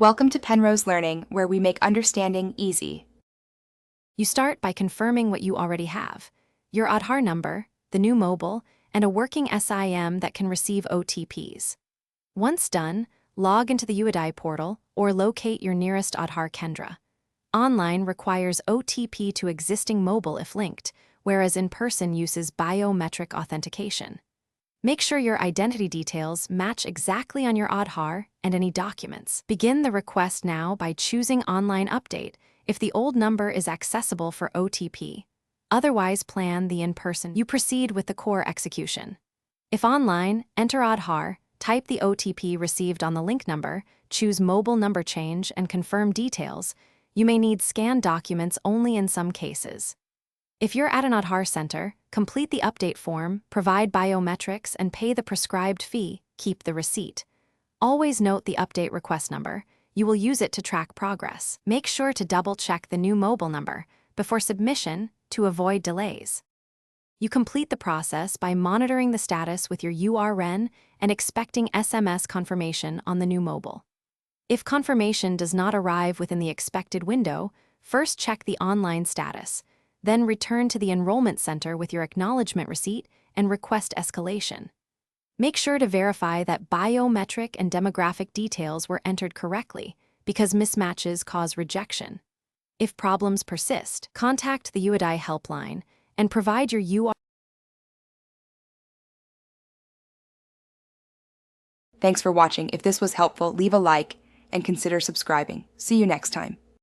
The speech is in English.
Welcome to Penrose Learning, where we make understanding easy. You start by confirming what you already have: your Aadhaar number, the new mobile, and a working SIM that can receive OTPs. Once done, log into the UIDAI portal or locate your nearest Aadhaar Kendra. Online requires OTP to existing mobile if linked, whereas in-person uses biometric authentication. Make sure your identity details match exactly on your Aadhaar and any documents. Begin the request now by choosing Online Update if the old number is accessible for OTP. Otherwise, plan the in-person. You proceed with the core execution. If online, enter Aadhaar, type the OTP received on the link number, choose Mobile Number Change, and confirm details. You may need scanned documents only in some cases. If you're at an Aadhaar center, complete the update form, provide biometrics, and pay the prescribed fee. Keep the receipt. Always note the update request number. You will use it to track progress. Make sure to double-check the new mobile number before submission to avoid delays. You complete the process by monitoring the status with your URN and expecting SMS confirmation on the new mobile. If confirmation does not arrive within the expected window, first check the online status. Then return to the enrollment center with your acknowledgement receipt and request escalation. Make sure to verify that biometric and demographic details were entered correctly, because mismatches cause rejection. If problems persist, contact the UIDAI helpline and provide your URL. Thanks for watching. If this was helpful, leave a like and consider subscribing. See you next time.